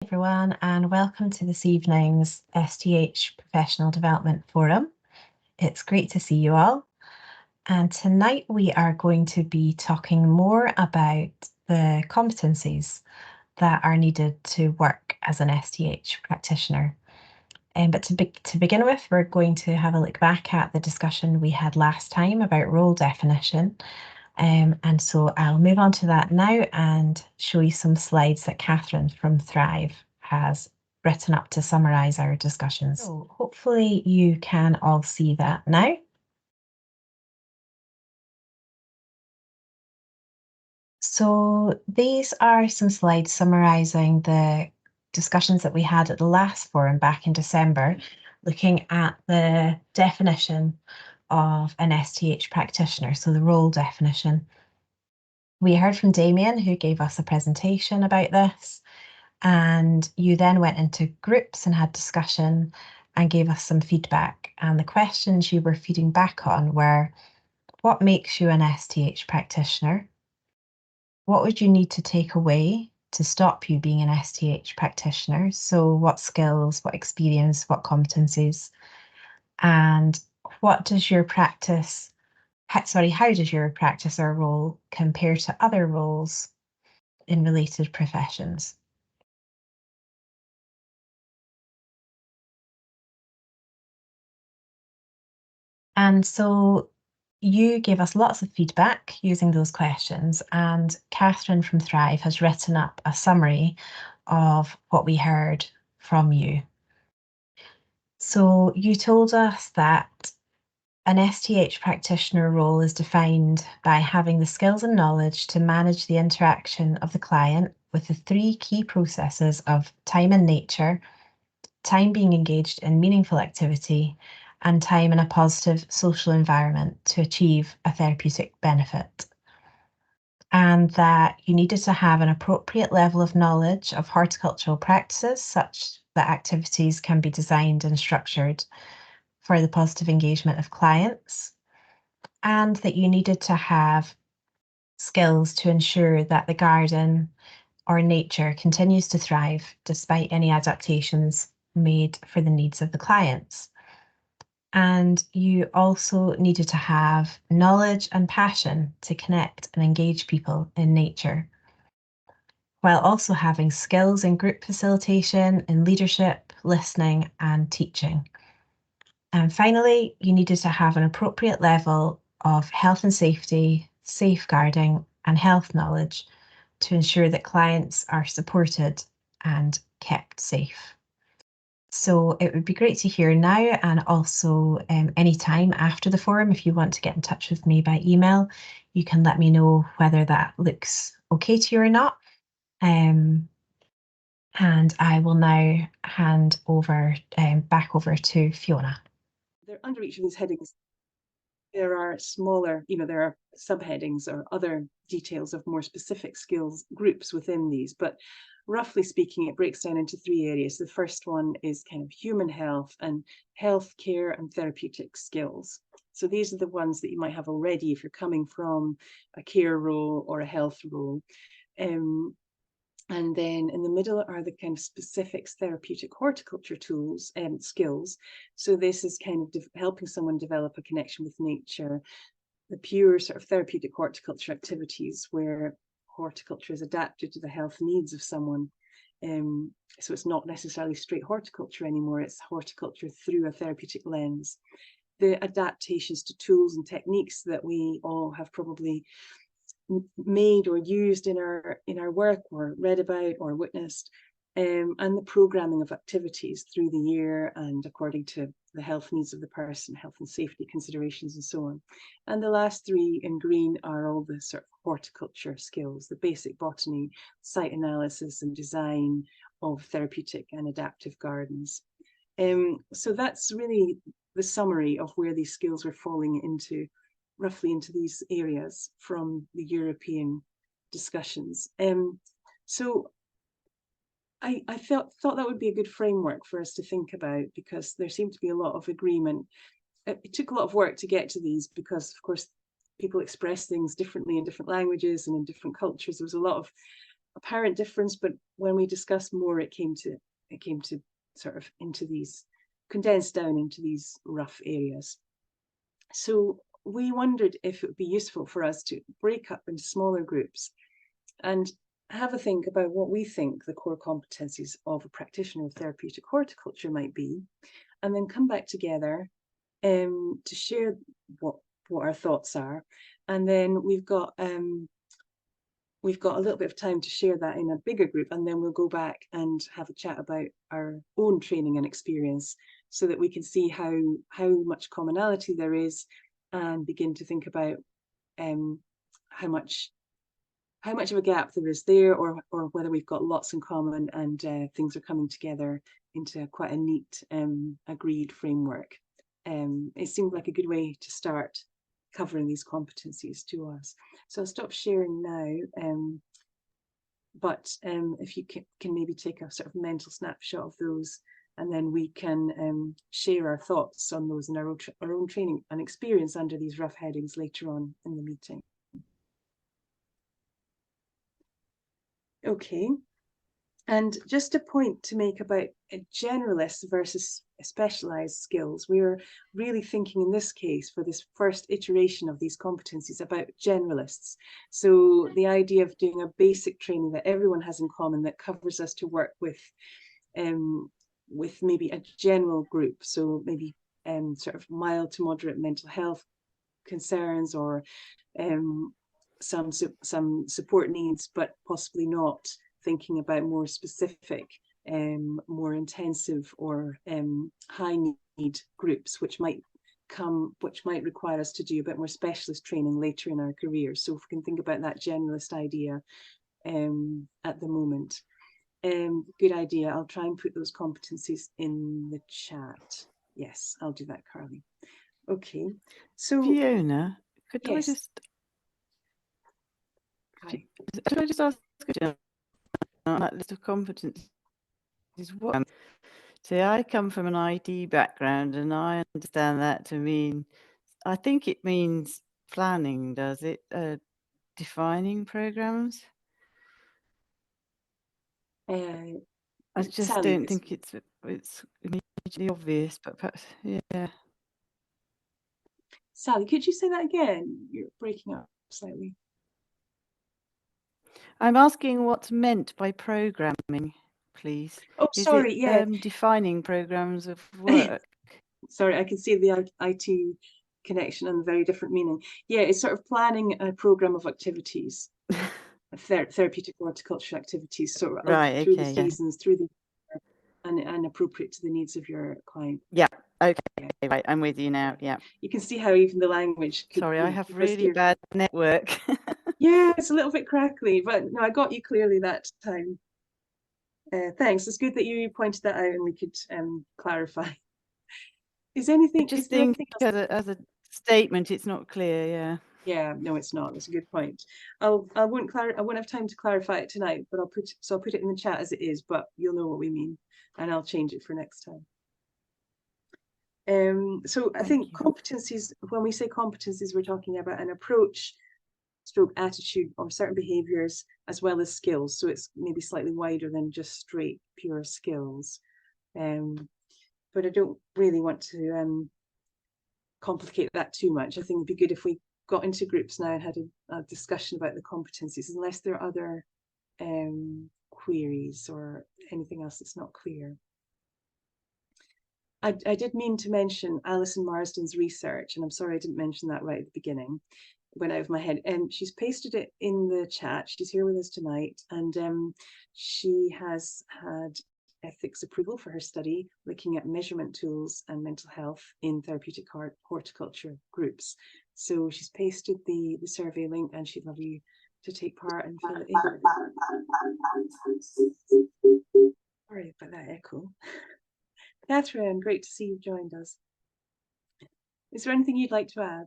everyone, and welcome to this evening's STH Professional Development Forum. It's great to see you all. And tonight we are going to be talking more about the competencies that are needed to work as an STH practitioner. But to begin with, we're going to have a look back at the discussion we had last time about role definition. And so I'll move on to that now and show you some slides that Catherine from Thrive has written up to summarise our discussions. So hopefully you can all see that now. So these are some slides summarising the discussions that we had at the last forum back in December, looking at the definition of an STH practitioner, so the role definition. We heard from Damien, who gave us a presentation about this, and you then went into groups and had discussion and gave us some feedback. And the questions you were feeding back on were, what makes you an STH practitioner? What would you need to take away to stop you being an STH practitioner? So what skills, what experience, what competencies? And what does your practice, how does your practice or role compare to other roles in related professions? And so you gave us lots of feedback using those questions, and Catherine from Thrive has written up a summary of what we heard from you. So you told us that an STH practitioner role is defined by having the skills and knowledge to manage the interaction of the client with the three key processes of time and nature, time being engaged in meaningful activity, and time in a positive social environment to achieve a therapeutic benefit. And that you needed to have an appropriate level of knowledge of horticultural practices such that activities can be designed and structured for the positive engagement of clients, and that you needed to have skills to ensure that the garden or nature continues to thrive despite any adaptations made for the needs of the clients. And you also needed to have knowledge and passion to connect and engage people in nature, while also having skills in group facilitation, in leadership, listening, and teaching. And finally, you needed to have an appropriate level of health and safety, safeguarding, and health knowledge to ensure that clients are supported and kept safe. So it would be great to hear now, and also any time after the forum, if you want to get in touch with me by email, you can let me know whether that looks okay to you or not. And I will now hand over back over to Fiona. Under each of these headings, there are smaller, there are subheadings or other details of more specific skills groups within these, but roughly speaking, it breaks down into three areas. The first one is kind of human health and healthcare and therapeutic skills. So these are the ones that you might have already if you're coming from a care role or a health role. And then in the middle are the kind of specific therapeutic horticulture tools and skills. So this is kind of helping someone develop a connection with nature, the pure sort of therapeutic horticulture activities where horticulture is adapted to the health needs of someone. So it's not necessarily straight horticulture anymore, it's horticulture through a therapeutic lens. The adaptations to tools and techniques that we all have probably made or used in our work or read about or witnessed, and the programming of activities through the year and according to the health needs of the person, health and safety considerations and so on. And the last three in green are all the sort of horticulture skills, the basic botany, site analysis and design of therapeutic and adaptive gardens. So that's really the summary of where these skills are falling into, roughly into these areas from the European discussions. So I thought that would be a good framework for us to think about, because there seemed to be a lot of agreement. It took a lot of work to get to these because, of course, people express things differently in different languages and in different cultures. There was a lot of apparent difference, but when we discussed more, it came to sort of into these, condensed down into these rough areas. So we wondered if it would be useful for us to break up into smaller groups and have a think about what we think the core competencies of a practitioner of therapeutic horticulture might be, and then come back together to share what our thoughts are. And then we've got a little bit of time to share that in a bigger group, and then we'll go back and have a chat about our own training and experience, so that we can see how much commonality there is, and begin to think about how much of a gap there is there, or whether we've got lots in common, and things are coming together into quite a neat agreed framework. It seemed like a good way to start covering these competencies to us. So I'll stop sharing now, but if you can maybe take a sort of mental snapshot of those, and then we can share our thoughts on those and our own training and experience under these rough headings later on in the meeting. Okay, and just a point to make about generalist versus specialized skills. We're really thinking in this case, for this first iteration of these competencies, about generalists. So the idea of doing a basic training that everyone has in common, that covers us to work with maybe a general group. So maybe sort of mild to moderate mental health concerns, or some support needs, but possibly not thinking about more specific, more intensive or high need groups, which might require us to do a bit more specialist training later in our career. So if we can think about that generalist idea at the moment. Good idea. I'll try and put those competencies in the chat. Yes, I'll do that, Carly. Okay, so Fiona, could yes. Could I just ask a on that list of competencies? What? See, I come from an IT background, and I understand that to mean, I think it means planning, does it? Defining programs? I just Sally, don't think it's immediately obvious, but perhaps, yeah. Sally, could you say that again? You're breaking up slightly. I'm asking what's meant by programming, please. Oh, sorry, yeah. Defining programs of work. Sorry, I can see the IT connection and the very different meaning. Yeah, it's sort of planning a program of activities, therapeutic horticulture activities, sort of right, through the seasons, through the and appropriate to the needs of your client. Yeah. Okay. Yeah. Right. I'm with you now. Yeah. You can see how even the language. Sorry, I have really bad network. Yeah, it's a little bit crackly, but no, I got you clearly that time. Thanks. It's good that you pointed that out and we could clarify. Is anything? I just think as a statement, it's not clear. Yeah. Yeah, no, it's not. That's a good point. I won't have time to clarify it tonight, but I'll put it in the chat as it is, but you'll know what we mean, and I'll change it for next time. So I think competencies, when we say competencies, we're talking about an approach, stroke attitude, or certain behaviors, as well as skills. So it's maybe slightly wider than just straight pure skills. But I don't really want to complicate that too much. I think it'd be good if we got into groups now and had a discussion about the competencies, unless there are other queries or anything else that's not clear. I did mean to mention Alison Marsden's research, and I'm sorry I didn't mention that right at the beginning. It went out of my head. And she's pasted it in the chat. She's here with us tonight, and she has had ethics approval for her study looking at measurement tools and mental health in therapeutic horticulture groups. So she's pasted the survey link, and she'd love you to take part and fill it in. Sorry about that echo. Catherine, great to see you've joined us. Is there anything you'd like to add?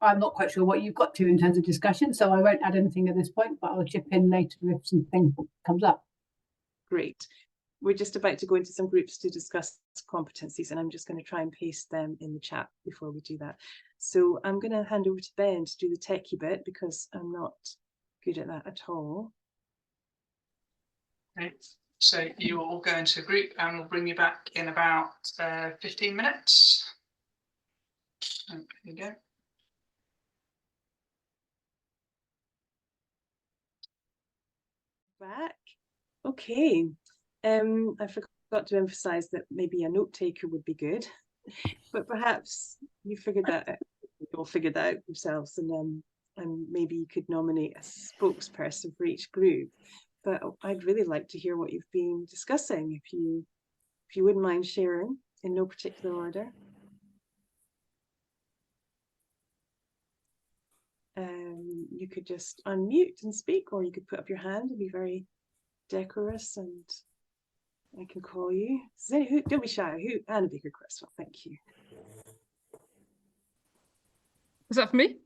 I'm not quite sure what you've got to in terms of discussion, so I won't add anything at this point, but I'll chip in later if something comes up. Great. We're just about to go into some groups to discuss competencies, and I'm just going to try and paste them in the chat before we do that. So I'm going to hand over to Ben to do the techie bit, because I'm not good at that at all. Okay. So you will all go into a group and we'll bring you back in about 15 minutes. There you go. Back. Okay. I forgot to emphasize that maybe a note taker would be good, but perhaps you figured that out. You'll figure that out yourselves, and maybe you could nominate a spokesperson for each group. But I'd really like to hear what you've been discussing, if you wouldn't mind sharing in no particular order. You could just unmute and speak, or you could put up your hand and be very decorous, and I can call you. Don't be shy. Anna Baker Cresswell, thank you. Is that for me?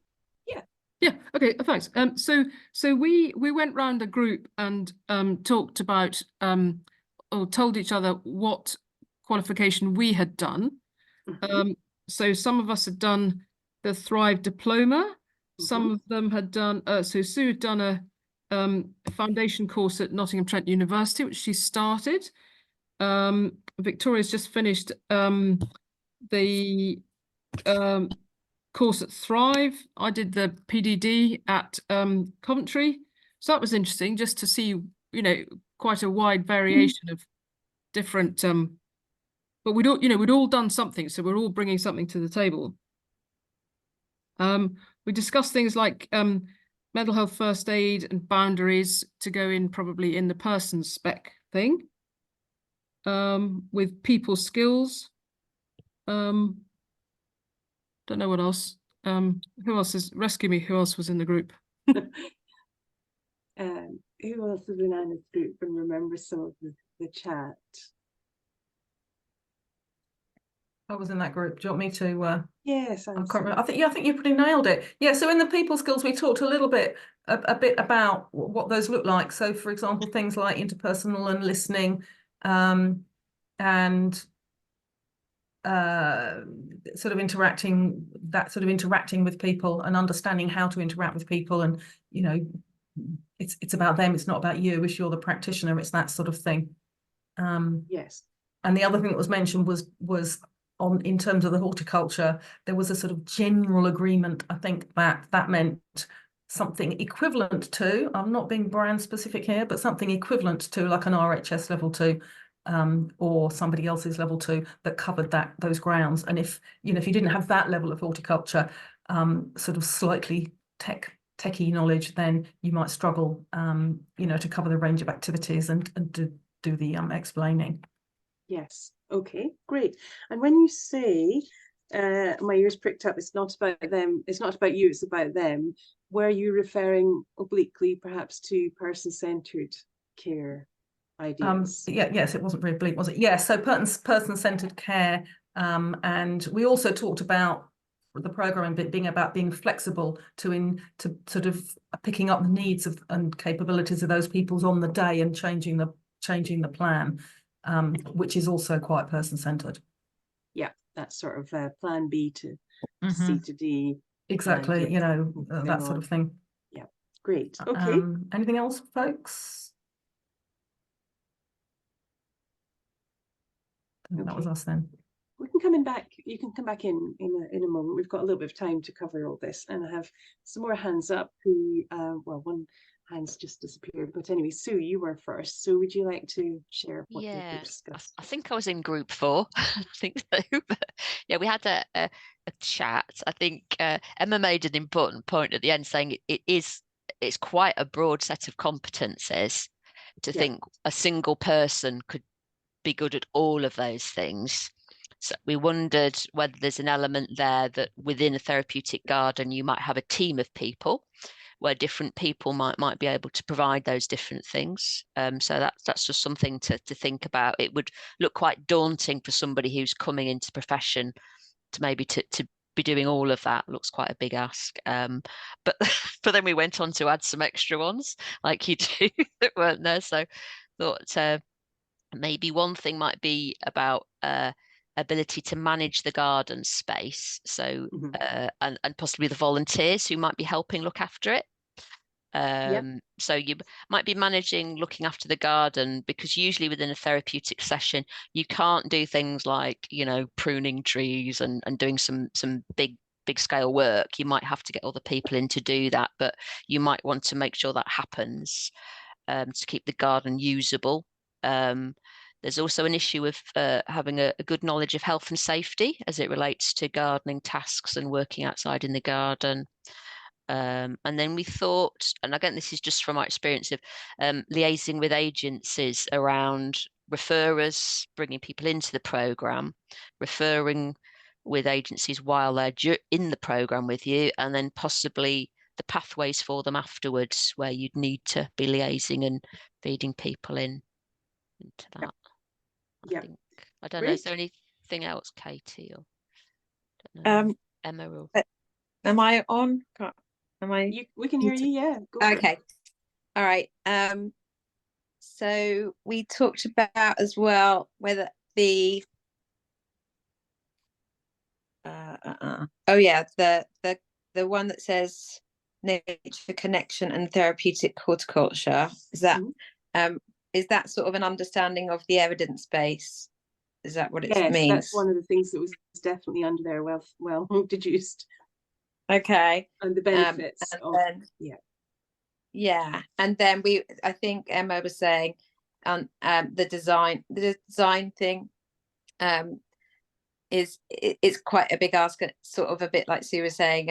Yeah. Yeah. Okay. Thanks. So we went round a group and talked about or told each other what qualification we had done. Mm-hmm. So some of us had done the Thrive diploma. Some of them had done. So Sue had done a foundation course at Nottingham Trent University, which she started. Victoria's just finished the course at Thrive. I did the PDD at Coventry, so that was interesting just to see, you know, quite a wide variation of different. But we'd all done something, so we're all bringing something to the table. We discussed things like mental health first aid and boundaries to go in probably in the person spec thing. With people skills. Don't know what else. Who else is rescue me? Who else was in the group? Who else is in Anna's group and remembers some of the chat? I was in that group. Do you want me to? Yes, I can't remember. I think you pretty nailed it. Yeah. So in the people skills, we talked a bit about what those look like. So, for example, things like interpersonal and listening, and sort of interacting with people and understanding how to interact with people, and you know, it's about them. It's not about you. If you're the practitioner, it's that sort of thing. Yes. And the other thing that was mentioned was in terms of the horticulture, there was a sort of general agreement. I think that meant something equivalent to, I'm not being brand specific here, but something equivalent to like an RHS level 2 or somebody else's level 2 that covered those grounds. And if you didn't have that level of horticulture, sort of slightly techie knowledge, then you might struggle, to cover the range of activities and to do the explaining. Yes. Okay, great. And when you say, my ears pricked up, it's not about them, it's not about you, it's about them, were you referring obliquely perhaps to person-centered care ideas? Yes, it wasn't very oblique, was it? Yes, so person-centered care, and we also talked about the programming bit being about being flexible to sort of picking up the needs and capabilities of those people's on the day and changing the plan. Which is also quite person-centered. Yeah, that's sort of plan B to C to D. Exactly, that sort of thing. Yeah, great. Okay. Anything else, folks? Okay. That was us then. We can come in back. You can come back in a moment. We've got a little bit of time to cover all this, and I have some more hands up. Who, one hand's just disappeared. But anyway, Sue, you were first. So would you like to share what you've discussed? I think I was in group 4. I think so. But yeah, we had a chat. I think Emma made an important point at the end, saying it's quite a broad set of competences to think a single person could be good at all of those things. So we wondered whether there's an element there that within a therapeutic garden you might have a team of people where different people might be able to provide those different things. So that's just something to think about. It would look quite daunting for somebody who's coming into the profession to maybe to be doing all of that. Looks quite a big ask. But then we went on to add some extra ones like you do that weren't there. So thought maybe one thing might be about ability to manage the garden space, so and possibly the volunteers who might be helping look after it. So you might be managing looking after the garden, because usually within a therapeutic session you can't do things like, you know, pruning trees and doing some big scale work. You might have to get other people in to do that, but you might want to make sure that happens to keep the garden usable. There's also an issue of having a good knowledge of health and safety as it relates to gardening tasks and working outside in the garden. And then we thought, and again, this is just from our experience of liaising with agencies around referrers, bringing people into the programme, referring with agencies while they're in the programme with you, and then possibly the pathways for them afterwards, where you'd need to be liaising and feeding people into that. Yeah. I don't know, is there anything else, Katie, or Emma? Or... Am I on? We can hear you, yeah. Go Okay. All right. So we talked about as well whether the the one that says nature connection and therapeutic horticulture, is that is that sort of an understanding of the evidence base? Is that what it means? Yes, that's one of the things that was definitely under there, well deduced. Okay. And the benefits and then I think Emma was saying the design thing is quite a big ask, sort of a bit like Sue was saying.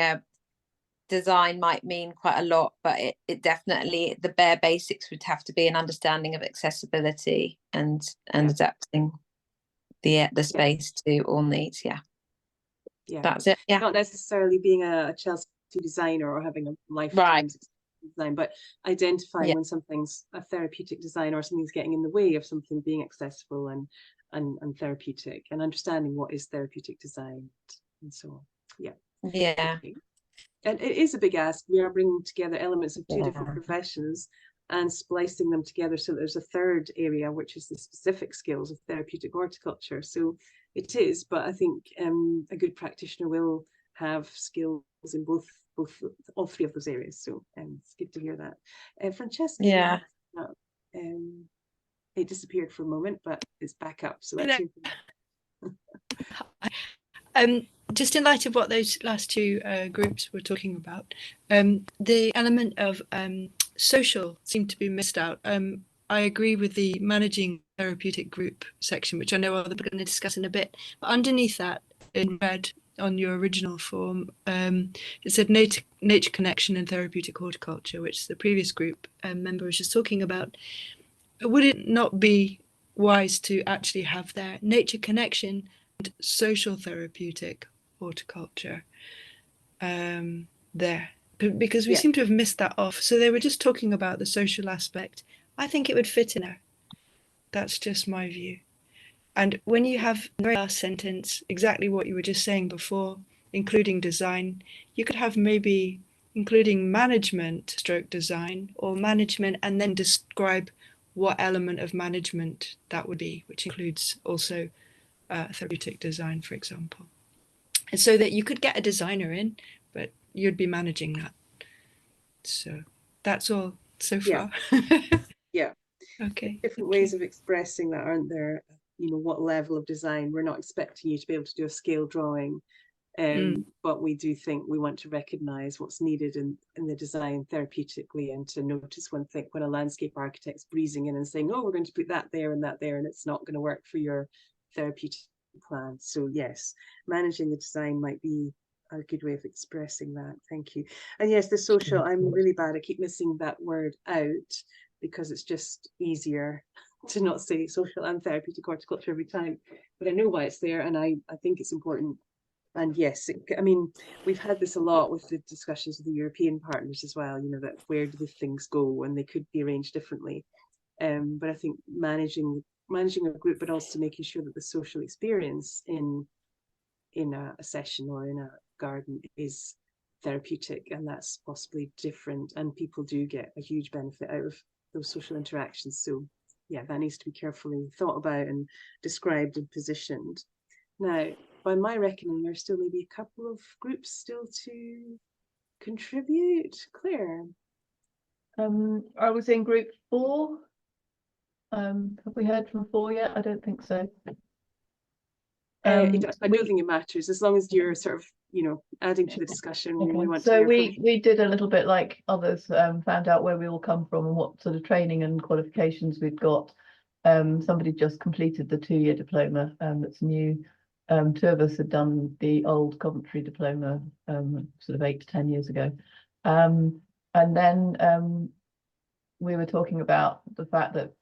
Design might mean quite a lot, but it definitely, the bare basics would have to be an understanding of accessibility and adapting the space to all needs. That's it. Not necessarily being a Chelsea designer or having a lifetime design, but identifying when something's a therapeutic design or something's getting in the way of something being accessible and therapeutic, and understanding what is therapeutic design and so on. Okay. And it is a big ask. We are bringing together elements of two different professions and splicing them together so that there's a third area, which is the specific skills of therapeutic horticulture. So it is, but I think a good practitioner will have skills in all three of those areas. So it's good to hear that. Francesca, it disappeared for a moment, but it's back up. So let's hear just in light of what those last two groups were talking about, the element of social seemed to be missed out. I agree with the managing therapeutic group section, which I know we're going to discuss in a bit. But underneath that, in red on your original form, it said nature connection and therapeutic horticulture, which the previous group member was just talking about. Would it not be wise to actually have their nature connection and social therapeutic horticulture there, because we seem to have missed that off? So they were just talking about the social aspect. I think it would fit in there. That's just my view. And when you have the very last sentence exactly what you were just saying before, including design, you could have maybe including management stroke design, or management and then describe what element of management that would be, which includes also therapeutic design, for example. And so that you could get a designer in, but you'd be managing that. So that's all so far. Okay. Different ways of expressing that, aren't there? You know, what level of design? We're not expecting you to be able to do a scale drawing, but we do think we want to recognise what's needed in the design therapeutically, and to notice when a landscape architect's breezing in and saying, oh, we're going to put that there, and it's not going to work for your therapeutic plan. So yes, managing the design might be a good way of expressing that. Thank you. And yes, the social, I'm really bad. I keep missing that word out because it's just easier to not say social and therapeutic horticulture every time. But I know why it's there, and I think it's important. And yes, I mean, we've had this a lot with the discussions with the European partners as well, you know, that where do the things go, and they could be arranged differently. But I think managing a group, but also making sure that the social experience in a session or in a garden is therapeutic, and that's possibly different, and people do get a huge benefit out of those social interactions. So yeah, that needs to be carefully thought about and described and positioned. Now, by my reckoning, there's still maybe a couple of groups still to contribute. Claire? I was in group 4. Have we heard from 4 yet? I don't think so. I don't think it matters, as long as you're sort of, you know, adding to the discussion. Okay. We want So to hear we did a little bit like others, found out where we all come from and what sort of training and qualifications we've got. Somebody just completed the 2-year diploma, that's new. 2 of us had done the old Coventry diploma, sort of 8 to 10 years ago. And then we were talking about the fact that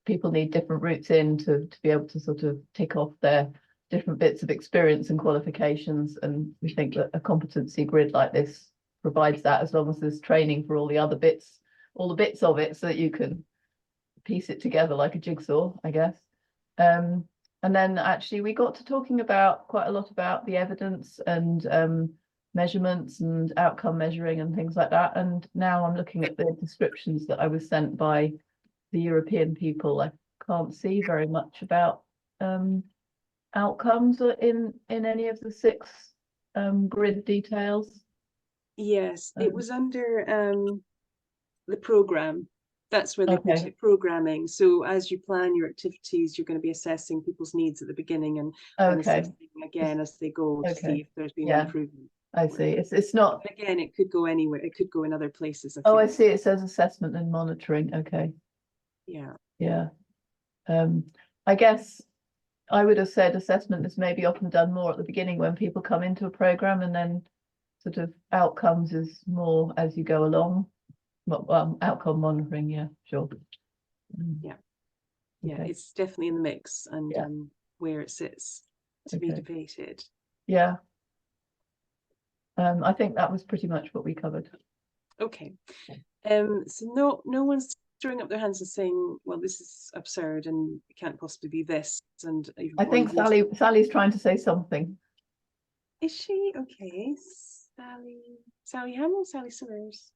people need different routes in to be able to sort of tick off their different bits of experience and qualifications, and we think that a competency grid like this provides that, as long as there's training for all the other bits, all the bits of it, so that you can piece it together like a jigsaw, I guess. And then actually we got to talking about quite a lot about the evidence and measurements and outcome measuring and things like that. And now I'm looking at the descriptions that I was sent by the European people. I can't see very much about outcomes in any of the 6 grid details. Yes, it was under the program. That's where they put it, programming. So as you plan your activities, you're going to be assessing people's needs at the beginning and assessing again as they go to see if there's been improvement. I see. It's not. But again, it could go anywhere. It could go in other places. I see. It says assessment and monitoring. Okay. Yeah. Yeah. I guess I would have said assessment is maybe often done more at the beginning when people come into a program, and then sort of outcomes is more as you go along. Outcome monitoring, yeah, sure. Yeah, it's definitely in the mix, and where it sits to be debated. Yeah. I think that was pretty much what we covered. Okay. So no one's throwing up their hands and saying, well, this is absurd and it can't possibly be this. And I think Sally's trying to say something. Is she? Okay. Sally Hamill, Sally Sillers.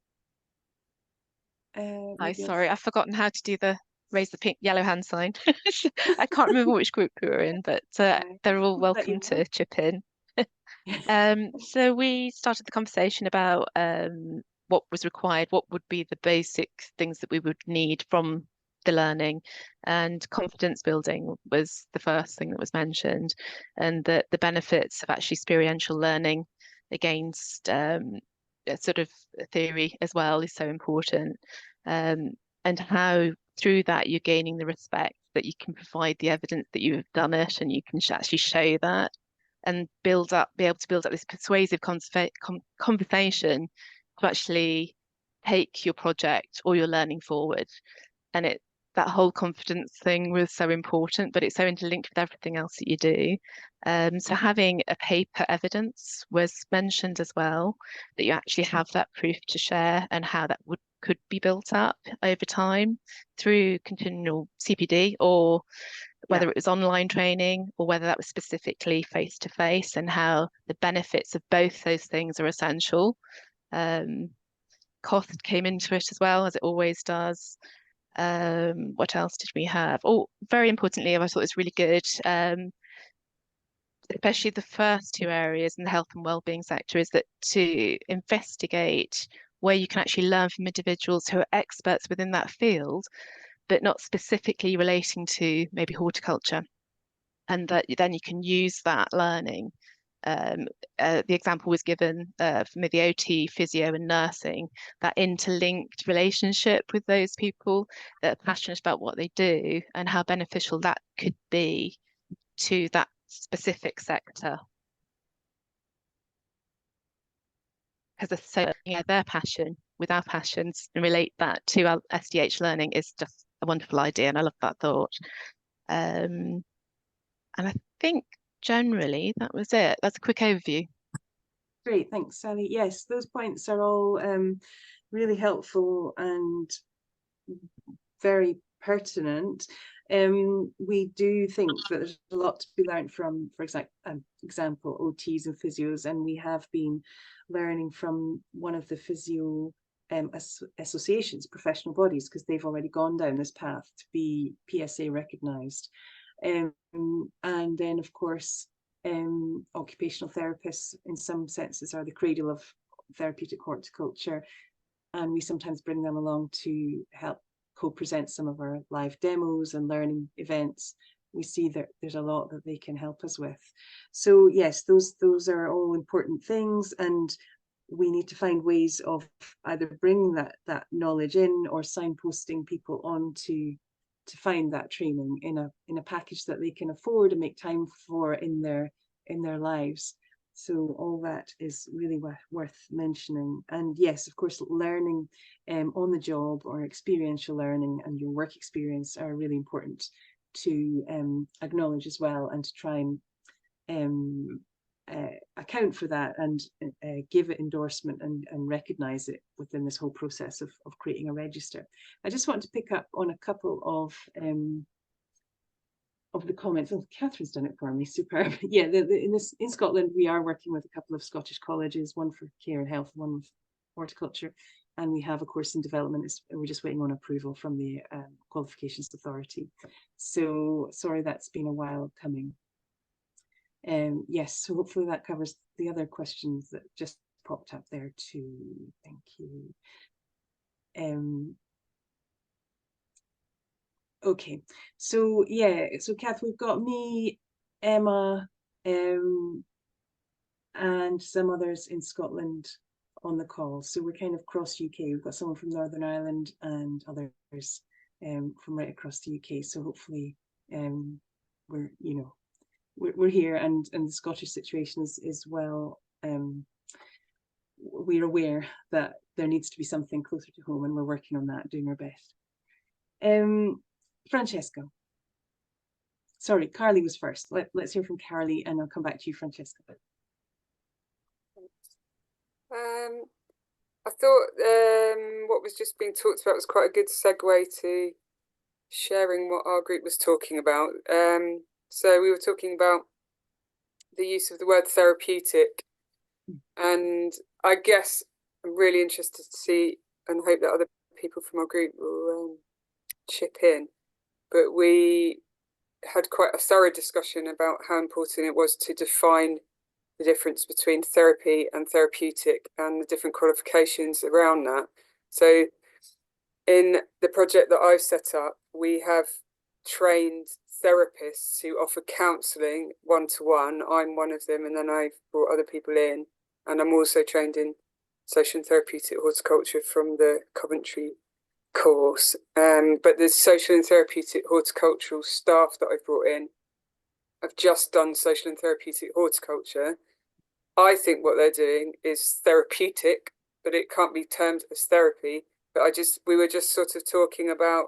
Hi, sorry, I've forgotten how to do the raise the pink yellow hand sign. I can't remember which group we were in, but they're all welcome to chip in. So we started the conversation about what was required, what would be the basic things that we would need from the learning, and confidence building was the first thing that was mentioned, and the benefits of actually experiential learning against sort of theory as well is so important, and how through that you're gaining the respect that you can provide the evidence that you have done it, and you can actually show that and be able to build up this persuasive conversation to actually take your project or your learning forward. And that whole confidence thing was so important, but it's so interlinked with everything else that you do. So having a paper evidence was mentioned as well, that you actually have that proof to share, and how that could be built up over time through continual CPD, or whether it was online training or whether that was specifically face-to-face, and how the benefits of both those things are essential. Cost came into it as well, as it always does. What else did we have? Oh, very importantly, I thought it was really good, especially the first 2 areas in the health and wellbeing sector, is that to investigate where you can actually learn from individuals who are experts within that field, but not specifically relating to maybe horticulture, and that then you can use that learning. The example was given for me, the OT, physio and nursing, that interlinked relationship with those people that are passionate about what they do, and how beneficial that could be to that specific sector. Because so their passion with our passions and relate that to our STH learning is just a wonderful idea, and I love that thought. And I think generally that was it. That's a quick overview. Great, thanks, Sally. Yes, those points are all really helpful and very pertinent. We do think that there's a lot to be learned from, for example, OTs and physios, and we have been learning from one of the physio associations, professional bodies, because they've already gone down this path to be PSA recognised. And then, of course, occupational therapists in some senses are the cradle of therapeutic horticulture. and we sometimes bring them along to help co-present some of our live demos and learning events. We see that there's a lot that they can help us with. So yes, those are all important things, and we need to find ways of either bringing that knowledge in or signposting people on to find that training in a package that they can afford and make time for in their lives. So all that is really worth mentioning. And yes, of course, learning on the job or experiential learning and your work experience are really important to acknowledge as well, and to try and account for that and give it endorsement and recognize it within this whole process of creating a register. I just want to pick up on a couple of the comments. Oh, Catherine's done it for me, superb. Yeah, in Scotland we are working with a couple of Scottish colleges, one for care and health, one with horticulture, and we have a course in development. We're just waiting on approval from the Qualifications Authority. So sorry, that's been a while coming. Yes, so hopefully that covers the other questions that just popped up there too. Thank you. Okay, so yeah, so Kath, we've got me, Emma, and some others in Scotland on the call. So we're kind of cross UK. We've got someone from Northern Ireland and others from right across the UK. So hopefully we're here, and the Scottish situation is well. We're aware that there needs to be something closer to home, and we're working on that, doing our best. Francesca. Sorry, Carly was first. Let's hear from Carly, and I'll come back to you, Francesca. I thought what was just being talked about was quite a good segue to sharing what our group was talking about. So we were talking about the use of the word therapeutic, and I guess I'm really interested to see and hope that other people from our group will chip in. But we had quite a thorough discussion about how important it was to define the difference between therapy and therapeutic and the different qualifications around that. So in the project that I've set up, we have trained therapists who offer counselling one-to-one. I'm one of them, and then I've brought other people in, and I'm also trained in social and therapeutic horticulture from the Coventry course. But the social and therapeutic horticultural staff that I've brought in have just done social and therapeutic horticulture. I think what they're doing is therapeutic, but it can't be termed as therapy. But we were just sort of talking about,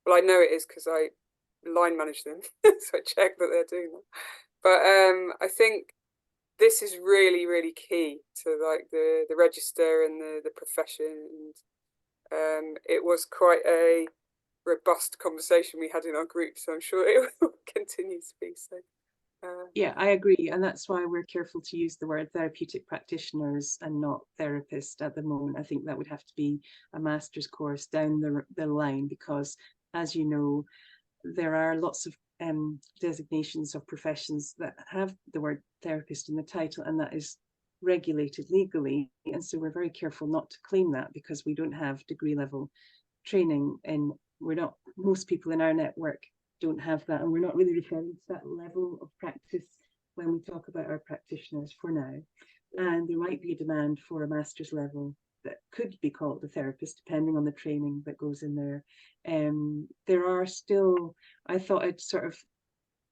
well, I know it is because I line manage them, so I check that they're doing that. But I think this is really, really key to like the register and the profession. And it was quite a robust conversation we had in our group, so I'm sure it will continue to be so. Yeah, I agree, and that's why we're careful to use the word therapeutic practitioners and not therapist at the moment. I think that would have to be a master's course down the line, because as you know, there are lots of designations of professions that have the word therapist in the title, and that is regulated legally, and so we're very careful not to claim that, because we don't have degree level training, and most people in our network don't have that, and we're not really referring to that level of practice when we talk about our practitioners for now. And there might be a demand for a master's level that could be called a therapist, depending on the training that goes in there. There are still, I thought I'd sort of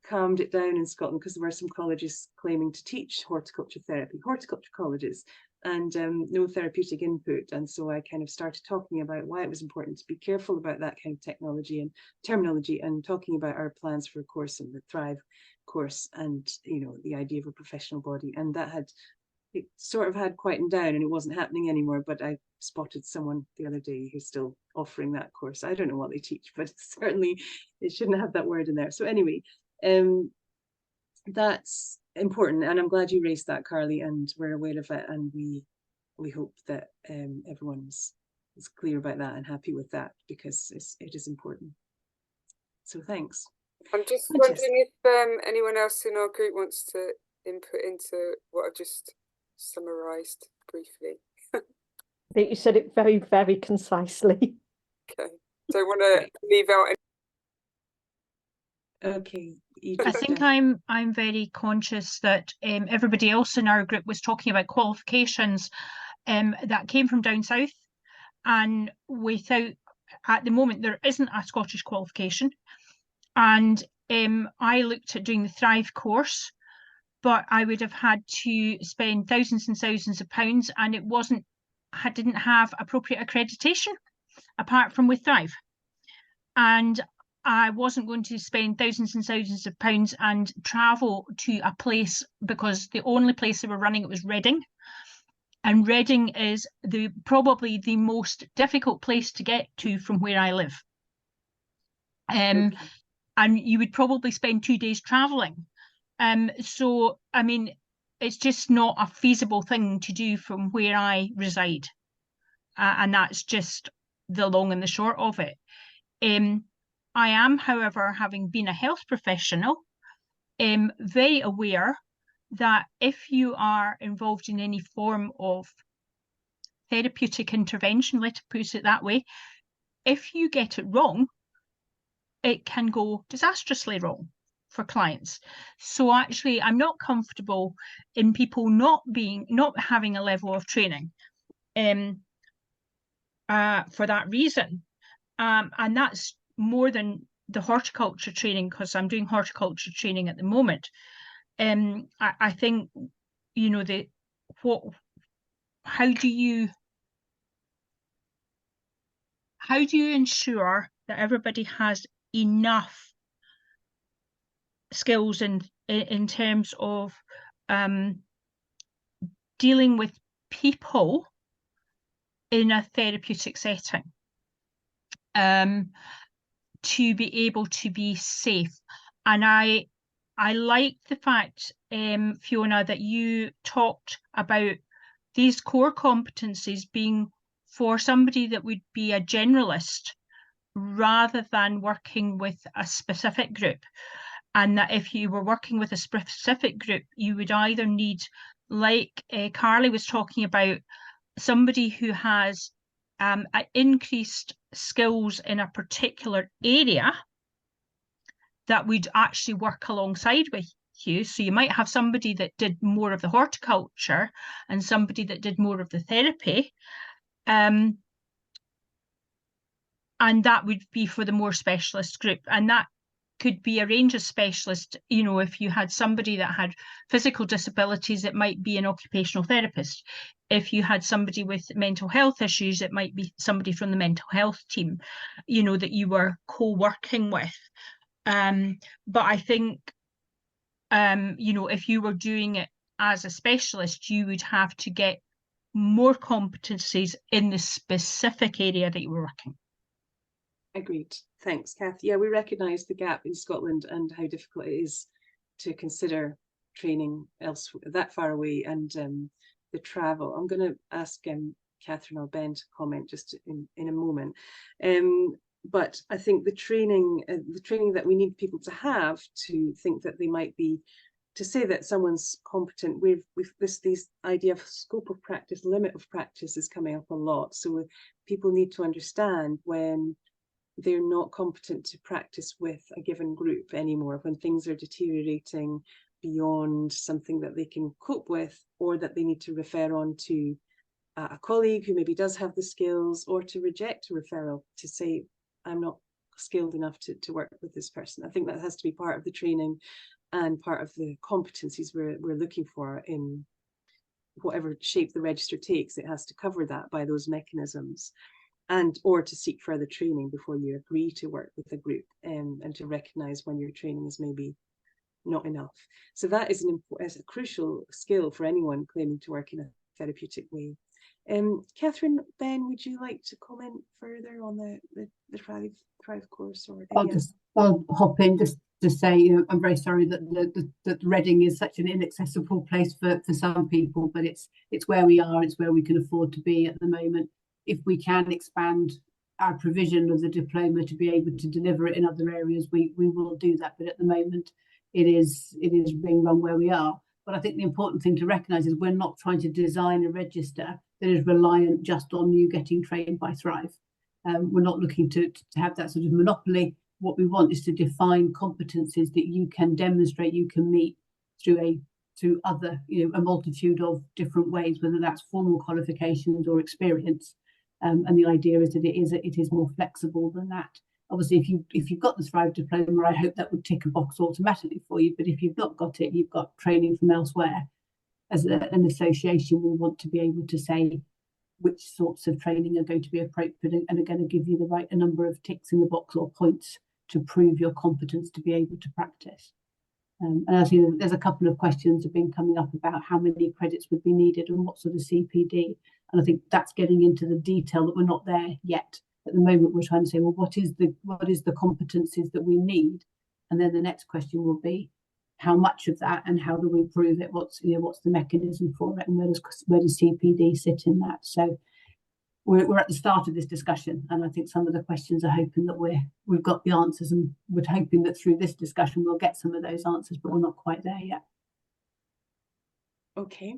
calmed it down in Scotland, because there were some colleges claiming to teach horticulture therapy, horticulture colleges, and no therapeutic input. And so I kind of started talking about why it was important to be careful about that kind of technology and terminology, and talking about our plans for a course and the Thrive course, and the idea of a professional body. And that it sort of had quietened down, and it wasn't happening anymore. But I spotted someone the other day who's still offering that course. I don't know what they teach, but certainly it shouldn't have that word in there. So anyway, that's important, and I'm glad you raised that, Carly, and we're aware of it, and we hope that everyone is clear about that and happy with that, because it is important. So thanks. I'm just wondering if anyone else in our group wants to input into what I've just summarised briefly. think you said it very, very concisely. Okay. Don't want to leave out any. Okay. I think I'm very conscious that everybody else in our group was talking about qualifications that came from down south, and without, at the moment, there isn't a Scottish qualification. And I looked at doing the Thrive course, but I would have had to spend thousands and thousands of pounds, and it didn't have appropriate accreditation apart from with Thrive. And I wasn't going to spend thousands and thousands of pounds and travel to a place, because the only place they were running it was Reading. And Reading is probably the most difficult place to get to from where I live. And you would probably spend 2 days traveling. So, I mean, it's just not a feasible thing to do from where I reside. And that's just the long and the short of it. I am, however, having been a health professional, very aware that if you are involved in any form of therapeutic intervention, let's put it that way, if you get it wrong, it can go disastrously wrong for clients. So actually, I'm not comfortable in people not having a level of training for that reason. And that's more than the horticulture training, because I'm doing horticulture training at the moment. I think, you know, how do you ensure that everybody has enough skills in terms of dealing with people in a therapeutic setting, to be able to be safe? And I like the fact, Fiona, that you talked about these core competencies being for somebody that would be a generalist rather than working with a specific group. And that if you were working with a specific group, you would either need, like Carly was talking about, somebody who has increased skills in a particular area that would actually work alongside with you. So you might have somebody that did more of the horticulture and somebody that did more of the therapy. And that would be for the more specialist group. And that could be a range of specialists. You know, if you had somebody that had physical disabilities, it might be an occupational therapist. If you had somebody with mental health issues, it might be somebody from the mental health team, you know, that you were co-working with. But I think, you know, if you were doing it as a specialist, you would have to get more competencies in the specific area that you were working. Agreed. Thanks, Kath. Yeah, we recognise the gap in Scotland and how difficult it is to consider training elsewhere that far away, and the travel. I'm going to ask Catherine or Ben to comment just in a moment. But I think the training that we need people to have to think that they might be, to say that someone's competent, we've this idea of scope of practice, limit of practice is coming up a lot. So people need to understand when they're not competent to practice with a given group anymore, when things are deteriorating beyond something that they can cope with, or that they need to refer on to a colleague who maybe does have the skills, or to reject a referral to say, I'm not skilled enough to work with this person. I think that has to be part of the training and part of the competencies we're looking for in whatever shape the register takes. It has to cover that by those mechanisms, and or to seek further training before you agree to work with a group, and to recognise when your training is maybe not enough. So that is a crucial skill for anyone claiming to work in a therapeutic way. Catherine, Ben, would you like to comment further on the Thrive course? Or I'll hop in just to say, you know, I'm very sorry that Reading is such an inaccessible place for some people, but it's where we are, it's where we can afford to be at the moment. If we can expand our provision of the diploma to be able to deliver it in other areas, we will do that. But at the moment, it is being run where we are. But I think the important thing to recognise is we're not trying to design a register that is reliant just on you getting trained by Thrive. We're not looking to have that sort of monopoly. What we want is to define competencies that you can demonstrate you can meet through other, a multitude of different ways, whether that's formal qualifications or experience. And the idea is that it is more flexible than that. Obviously, if you've got the Thrive diploma, I hope that would tick a box automatically for you. But if you've not got it, you've got training from elsewhere. As an association, we want to be able to say which sorts of training are going to be appropriate and are going to give you a number of ticks in the box or points to prove your competence to be able to practice. And I see there's a couple of questions have been coming up about how many credits would be needed and what sort of CPD. And I think that's getting into the detail that we're not there yet. At the moment, we're trying to say, well, what is the competencies that we need? And then the next question will be, how much of that and how do we prove it? What's the mechanism for it, and where does CPD sit in that? So we're at the start of this discussion, and I think some of the questions are hoping that we've got the answers, and we're hoping that through this discussion we'll get some of those answers, but we're not quite there yet. Okay,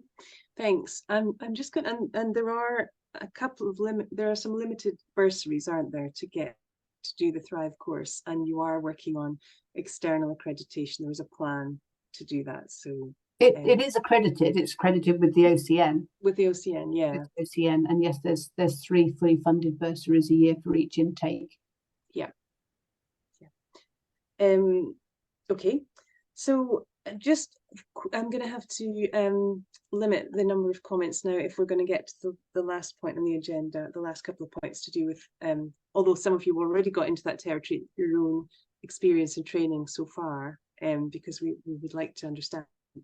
thanks. I'm just going to, and there are some limited bursaries, aren't there, to do the Thrive course, and you are working on external accreditation. There was a plan to do that, so it is accredited. It's accredited with the OCN. With the OCN, yeah. With OCN, and yes, there's 3 fully funded bursaries a year for each intake. Yeah. Okay, so I'm going to have to limit the number of comments now if we're going to get to the last point on the agenda, the last couple of points to do with, although some of you already got into that territory, your own experience and training so far, because we would like to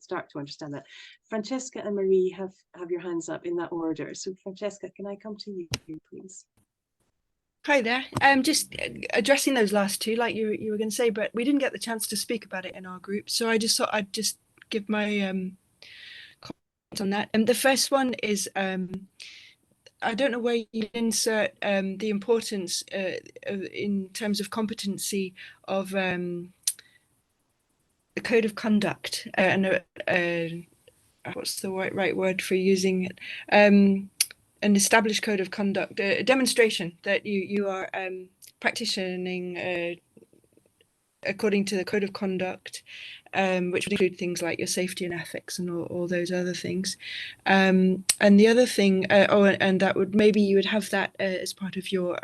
start to understand that. Francesca and Marie have your hands up in that order. So Francesca, can I come to you, please? Hi there. Just addressing those last two, like you were going to say, but we didn't get the chance to speak about it in our group, so I just thought I'd just give my comments on that. And the first one is, I don't know where you insert the importance in terms of competency of the code of conduct and what's the right word for using it? An established code of conduct, a demonstration that you are practicing according to the code of conduct, which would include things like your safety and ethics and all those other things. And the other thing, and that would maybe you would have that as part of your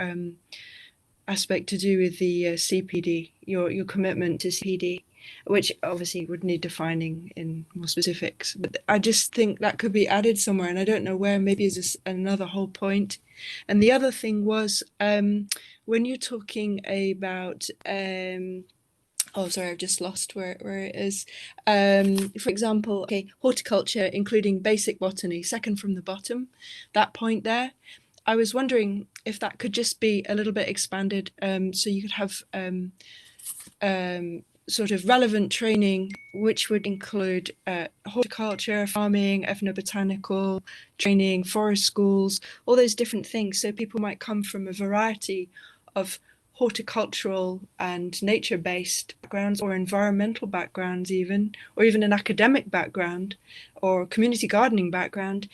aspect to do with the CPD, your commitment to CPD, which obviously would need defining in more specifics. But I just think that could be added somewhere, and I don't know where. Maybe is this another whole point. And the other thing was when you're talking about oh, sorry, I've just lost where it is. For example, okay, horticulture, including basic botany, second from the bottom, that point there. I was wondering if that could just be a little bit expanded, so you could have sort of relevant training, which would include horticulture, farming, ethnobotanical training, forest schools, all those different things. So people might come from a variety of horticultural and nature-based backgrounds, or environmental backgrounds even, or even an academic background or community gardening background,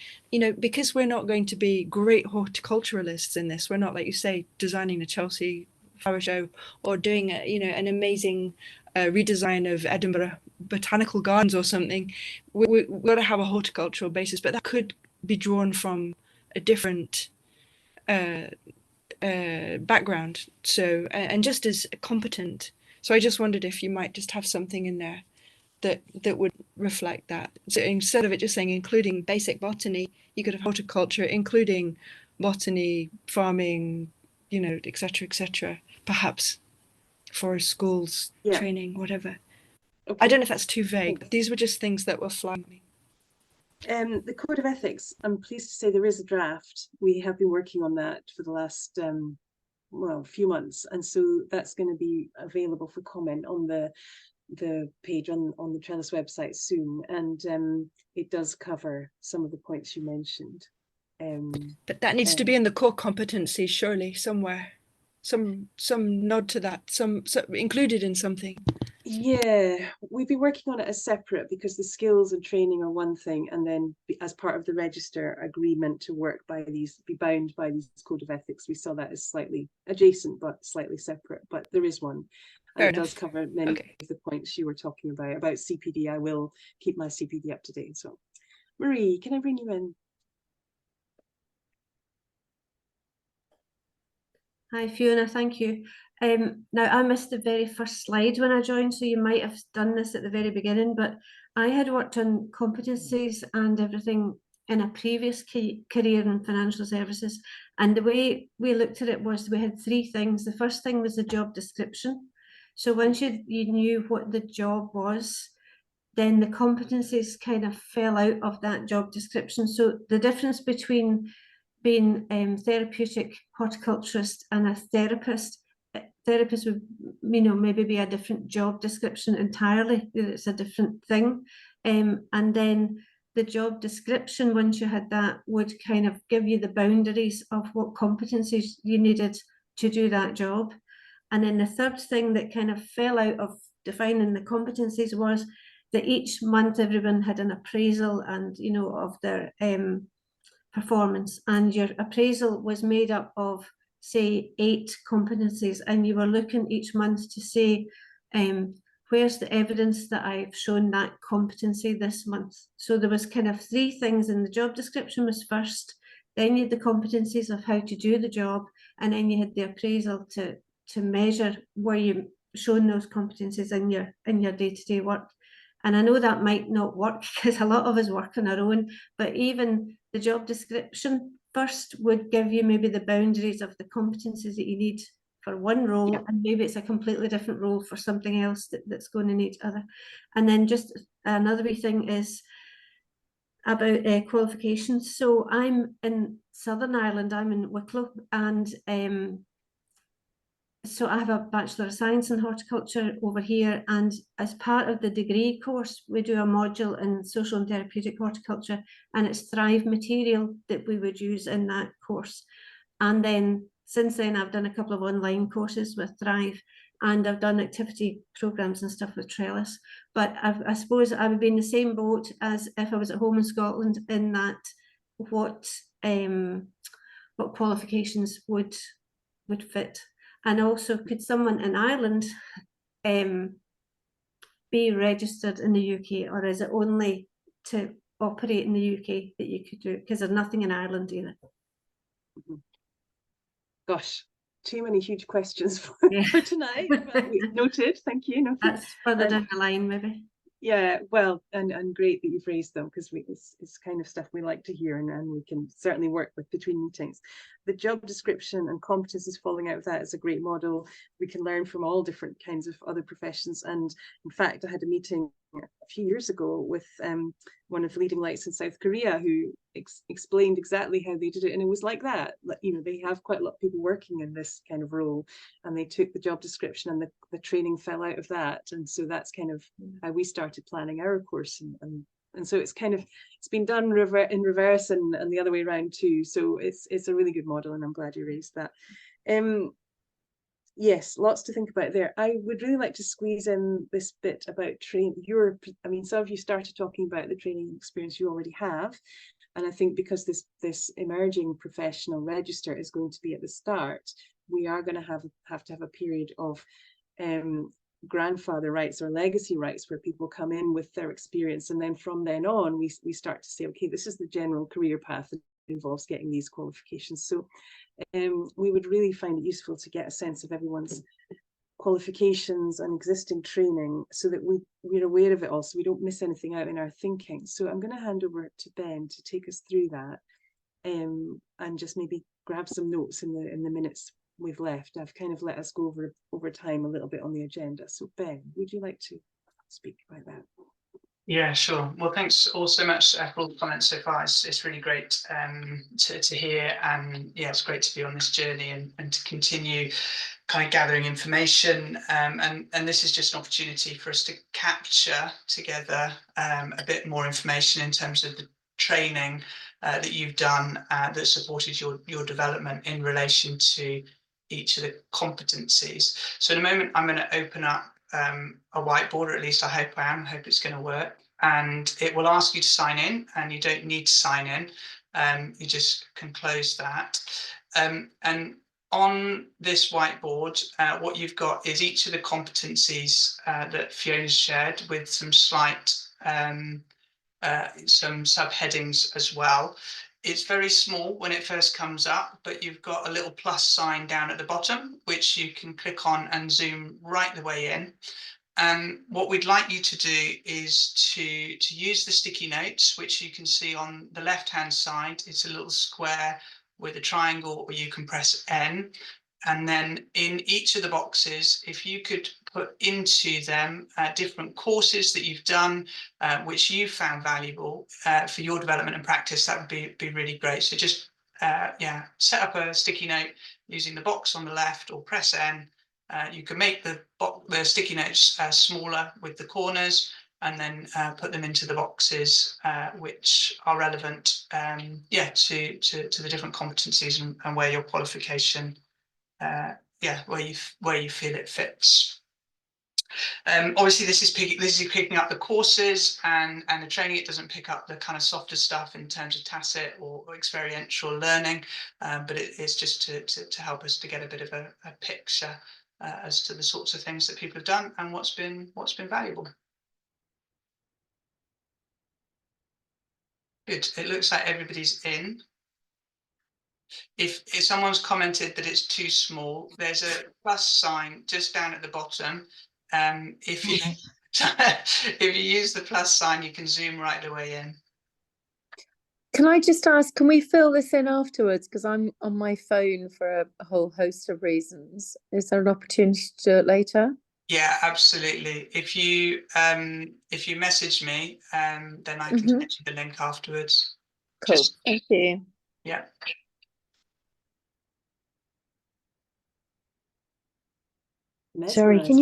because we're not going to be great horticulturalists in this. We're not, like you say, designing a Chelsea flower show or doing an amazing redesign of Edinburgh botanical gardens or something. We've got to have a horticultural basis, but that could be drawn from a different background, so and just as competent. So I just wondered if you might just have something in there that would reflect that. So instead of it just saying including basic botany, you could have horticulture including botany, farming, etc., perhaps forest schools, training, whatever. Okay. I don't know if that's too vague, but these were just things that were flying me. The Code of Ethics, I'm pleased to say there is a draft. We have been working on that for the last few months, and so that's going to be available for comment on the page on the Trellis website soon, and it does cover some of the points you mentioned. But that needs to be in the core competencies, surely, somewhere. Some nod to that, some included in something. Yeah, we've been working on it as separate because the skills and training are one thing, and then as part of the register agreement to work by these, be bound by these code of ethics, we saw that as slightly adjacent but slightly separate. But there is one, and it does cover many of the points you were talking about CPD. I will keep my CPD up to date. So, Marie, can I bring you in? Hi Fiona, thank you. Now I missed the very first slide when I joined, so you might have done this at the very beginning, but I had worked on competencies and everything in a previous career in financial services, and the way we looked at it was we had three things. The first thing was the job description. So once you knew what the job was, then the competencies kind of fell out of that job description. So the difference between being therapeutic horticulturist and a therapist would, you know, maybe be a different job description entirely. It's a different thing. And then the job description, once you had that, would kind of give you the boundaries of what competencies you needed to do that job. And then the third thing that kind of fell out of defining the competencies was that each month everyone had an appraisal and, you know, of their performance, and your appraisal was made up of, say, 8 competencies, and you were looking each month to say, where's the evidence that I've shown that competency this month? So there was kind of 3 things, and the job description was first, then you had the competencies of how to do the job, and then you had the appraisal to measure where you shown those competencies in your day-to-day work. And I know that might not work because a lot of us work on our own, but even the job description first would give you maybe the boundaries of the competencies that you need for one role, and maybe it's a completely different role for something else that's going to need other. And then just another wee thing is about qualifications. So I'm in Southern Ireland, I'm in Wicklow, and so I have a Bachelor of Science in Horticulture over here, and as part of the degree course, we do a module in Social and Therapeutic Horticulture, and it's Thrive material that we would use in that course. And then since then, I've done a couple of online courses with Thrive, and I've done activity programs and stuff with Trellis. But I suppose I would be in the same boat as if I was at home in Scotland, in that what qualifications would fit. And also, could someone in Ireland be registered in the UK, or is it only to operate in the UK that you could do it? Because there's nothing in Ireland either. Gosh, too many huge questions for tonight. Noted, thank you. Noted. That's further down the line, maybe. Yeah, well, and great that you've raised them, because it's kind of stuff we like to hear, and we can certainly work with between meetings. The job description and competencies falling out of that is a great model. We can learn from all different kinds of other professions. And in fact, I had a meeting a few years ago with one of the leading lights in South Korea who explained exactly how they did it, and it was like that. You know, they have quite a lot of people working in this kind of role, and they took the job description and the training fell out of that, and so that's kind of how we started planning our course, and so it's been done in reverse and the other way around too. So it's a really good model, and I'm glad you raised that. Yes, lots to think about there. I would really like to squeeze in this bit about some of you started talking about the training experience you already have. And I think because this emerging professional register is going to be at the start, we are going to have to have a period of grandfather rights or legacy rights, where people come in with their experience, and then from then on we start to say, okay, this is the general career path that involves getting these qualifications. So we would really find it useful to get a sense of everyone's qualifications and existing training, so that we're aware of it all, so we don't miss anything out in our thinking. So I'm going to hand over to Ben to take us through that, and just maybe grab some notes in the minutes we've left. I've kind of let us go over time a little bit on the agenda. So Ben, would you like to speak about that? Yeah, sure. Well, thanks all so much for all the comments so far. It's really great to hear, and yeah, it's great to be on this journey and to continue kind of gathering information. And this is just an opportunity for us to capture together a bit more information in terms of the training that you've done that supported your development in relation to each of the competencies. So in a moment, I'm going to open up a whiteboard, or at least I hope I am. I hope it's going to work. And it will ask you to sign in, and you don't need to sign in. You just can close that. And on this whiteboard, what you've got is each of the competencies that Fiona's shared, with some slight some subheadings as well. It's very small when it first comes up, but you've got a little plus sign down at the bottom, which you can click on and zoom right the way in. And what we'd like you to do is to use the sticky notes, which you can see on the left-hand side. It's a little square with a triangle, or you can press N. And then in each of the boxes, if you could put into them different courses that you've done, which you found valuable for your development and practice, that would be really great. So just set up a sticky note using the box on the left, or press N. You can make the sticky notes smaller with the corners, and then put them into the boxes which are relevant to the different competencies and where your qualification where you feel it fits. Obviously, this is picking up the courses and the training. It doesn't pick up the kind of softer stuff in terms of tacit or experiential learning, but it's just to help us to get a bit of a picture as to the sorts of things that people have done and what's been valuable. Good. It looks like everybody's in. If someone's commented that it's too small, there's a plus sign just down at the bottom. If you if you use the plus sign, you can zoom right the way in. Can I just ask, can we fill this in afterwards? Because I'm on my phone for a whole host of reasons. Is there an opportunity to do it later? Yeah, absolutely. If you message me, then I can send you the link afterwards. Cool. Thank you. Yeah. Sorry, can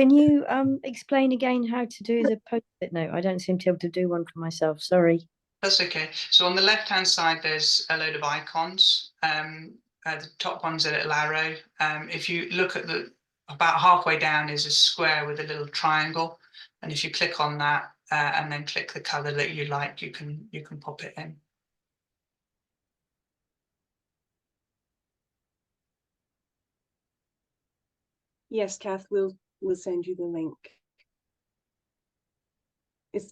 you explain again how to do the post-it note? I don't seem to be able to do one for myself. Sorry. That's okay. So on the left-hand side, there's a load of icons. The top one's a little arrow. If you look at about halfway down is a square with a little triangle, and if you click on that and then click the color that you like, you can pop it in. Yes, Kath, we'll send you the link.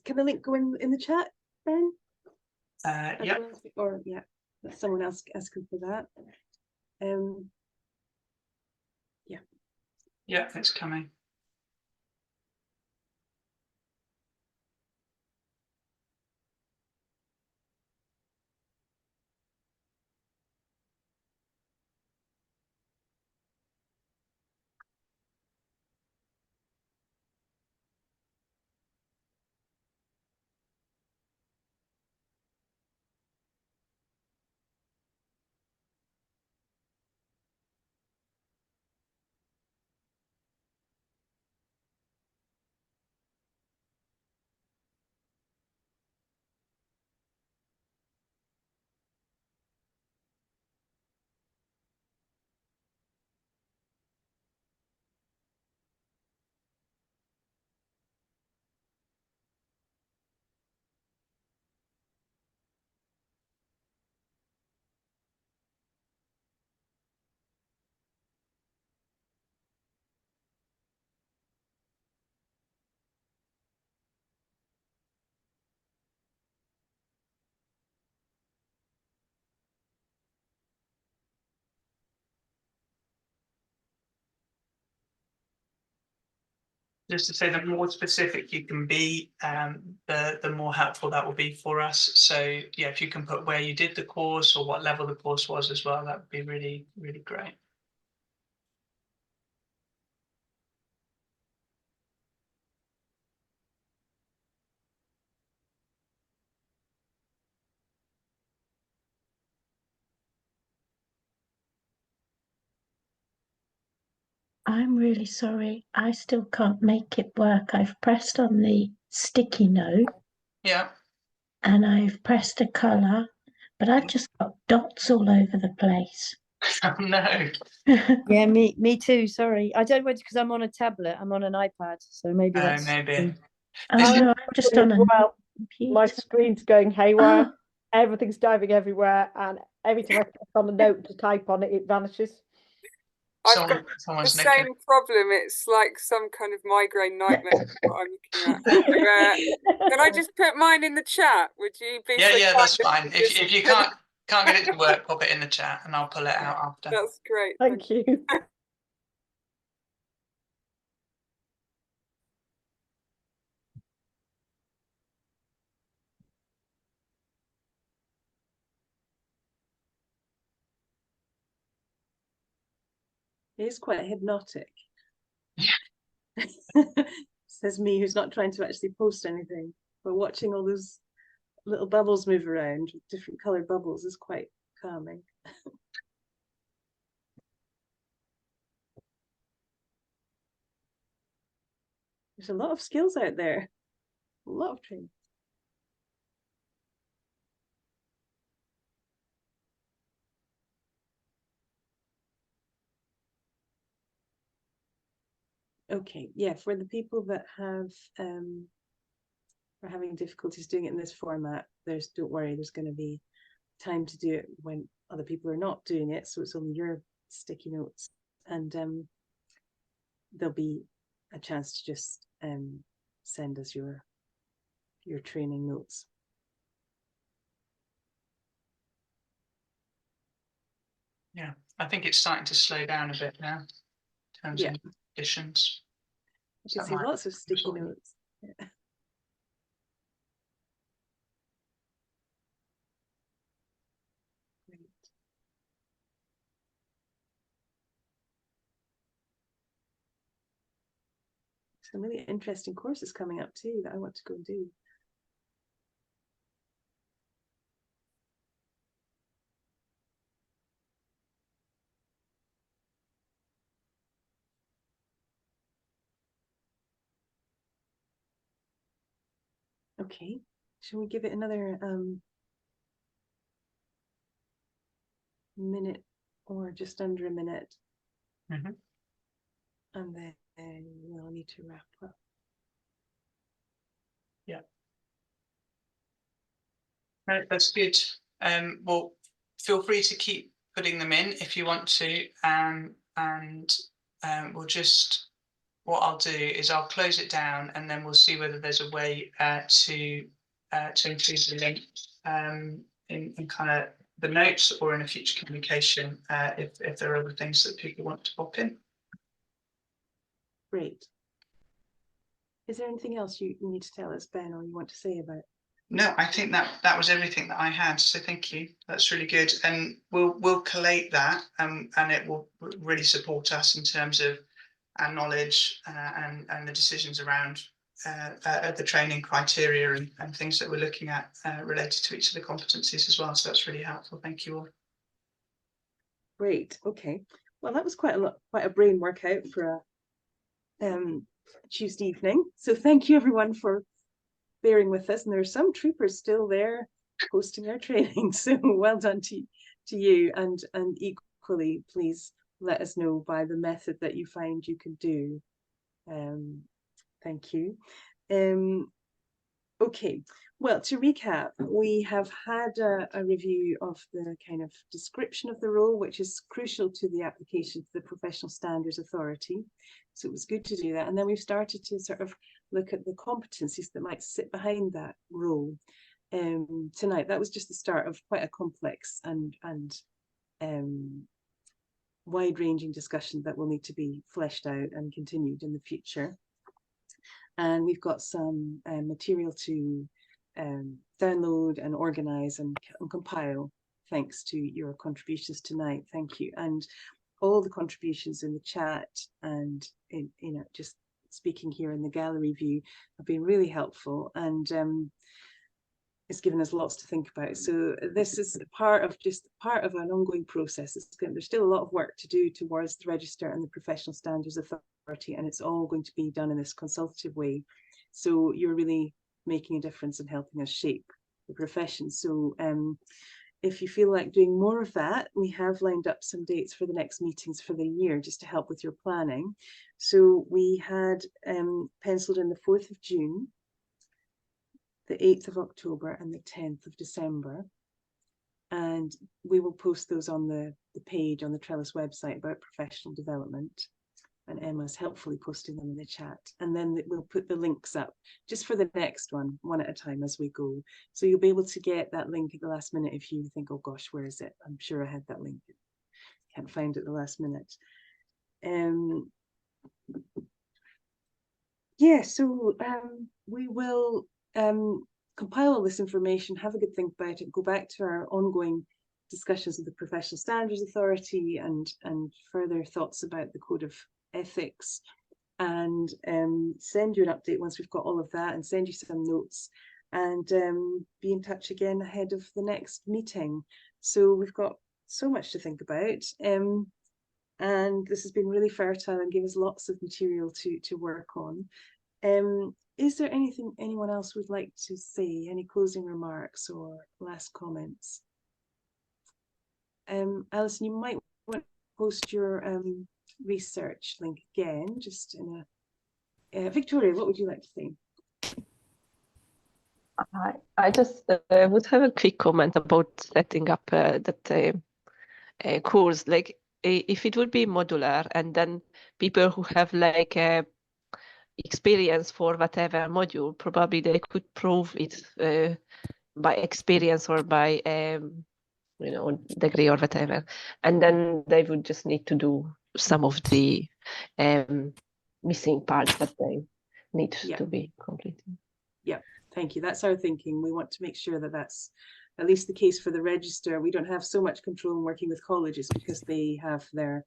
Can the link go in the chat, Ben? Yeah. Or let someone else asking for that. Yeah, it's coming. Just to say, the more specific you can be, the more helpful that will be for us. So yeah, if you can put where you did the course or what level the course was as well, that would be really, really great. I'm really sorry. I still can't make it work. I've pressed on the sticky note. Yeah. And I've pressed a colour, but I've just got dots all over the place. Oh no. Yeah, me too. Sorry, I don't want because I'm on a tablet. I'm on an iPad, so maybe that's Maybe. Oh no, I'm just on a my computer. screen's going haywire. Everything's diving everywhere, and every time I click on the note to type on it, it vanishes. I've got the same problem. It's like some kind of migraine nightmare. What I'm looking at. Can I just put mine in the chat? Would you be? Yeah, that's fine. If you can't get it to work, pop it in the chat, and I'll pull it out after. That's great. Thank you. It is quite hypnotic. Says me, who's not trying to actually post anything, but watching all those little bubbles move around, different coloured bubbles, is quite calming. There's a lot of skills out there, a lot of training. Okay, yeah, for the people that have are having difficulties doing it in this format, don't worry, there's going to be time to do it when other people are not doing it, so it's only your sticky notes, and there'll be a chance to just send us your training notes. Yeah, I think it's starting to slow down a bit now in terms of additions. You can see lots of sticky notes. Yeah. Great. Some really interesting courses coming up too that I want to go and do. Okay, shall we give it another minute or just under a minute? Mm-hmm. And then we'll need to wrap up. Yeah. Right, that's good. Well, feel free to keep putting them in if you want to, and we'll just, what I'll do is I'll close it down, and then we'll see whether there's a way to include the link in kind of the notes or in a future communication if there are other things that people want to pop in. Great. Is there anything else you need to tell us, Ben, or you want to say about it? No, I think that was everything that I had. So thank you. That's really good, and we'll collate that, and it will really support us in terms of our knowledge and the decisions around the training criteria and things that we're looking at related to each of the competencies as well. So that's really helpful. Thank you all. Great. Okay. Well, that was quite a brain workout for a Tuesday evening. So thank you everyone for bearing with us. And there are some troopers still there posting their training. So well done to you. And equally, please let us know by the method that you find you can do. Thank you. Okay, well, to recap, we have had a review of the kind of description of the role, which is crucial to the application to the Professional Standards Authority. So it was good to do that. And then we've started to sort of look at the competencies that might sit behind that role. Tonight, that was just the start of quite a complex and wide-ranging discussion that will need to be fleshed out and continued in the future. And we've got some material to download and organize and compile, thanks to your contributions tonight. Thank you. And all the contributions in the chat and in just speaking here in the gallery view have been really helpful, and it's given us lots to think about. So this is part of an ongoing process. There's still a lot of work to do towards the register and the Professional Standards Authority, and it's all going to be done in this consultative way. So you're really making a difference in helping us shape the profession. So if you feel like doing more of that, we have lined up some dates for the next meetings for the year, just to help with your planning. So we had penciled in the 4th of June, the 8th of October and the 10th of December. And we will post those on the page on the Trellis website about professional development. And Emma's helpfully posting them in the chat. And then we'll put the links up just for the next one at a time as we go. So you'll be able to get that link at the last minute if you think, oh gosh, where is it? I'm sure I had that link. Can't find it at the last minute. Yeah, so we will compile all this information, have a good think about it, go back to our ongoing discussions with the Professional Standards Authority and further thoughts about the Code of Ethics, and send you an update once we've got all of that, and send you some notes, and be in touch again ahead of the next meeting. So we've got so much to think about, and this has been really fertile and gave us lots of material to work on. Is there anything anyone else would like to say? Any closing remarks or last comments? Alison, you might want to post your research link again, just in a Victoria, what would you like to say? I just would have a quick comment about setting up that course. Like, if it would be modular, and then people who have like experience for whatever module, probably they could prove it by experience or by you know, degree or whatever, and then they would just need to do some of the missing parts that they need to be completed. Yeah, thank you. That's our thinking. We want to make sure that that's at least the case for the register. We don't have so much control in working with colleges because they have their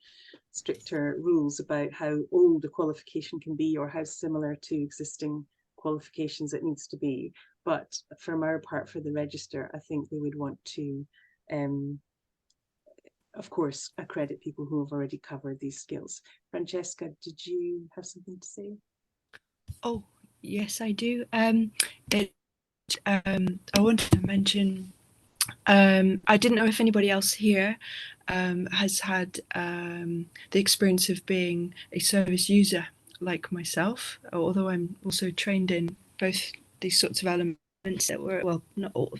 stricter rules about how old a qualification can be or how similar to existing qualifications it needs to be. But from our part, for the register, I think we would want to of course, accredit people who have already covered these skills. Francesca, did you have something to say? Oh, yes, I do. I wanted to mention, I didn't know if anybody else here has had the experience of being a service user like myself, although I'm also trained in both these sorts of elements that were, well, not all,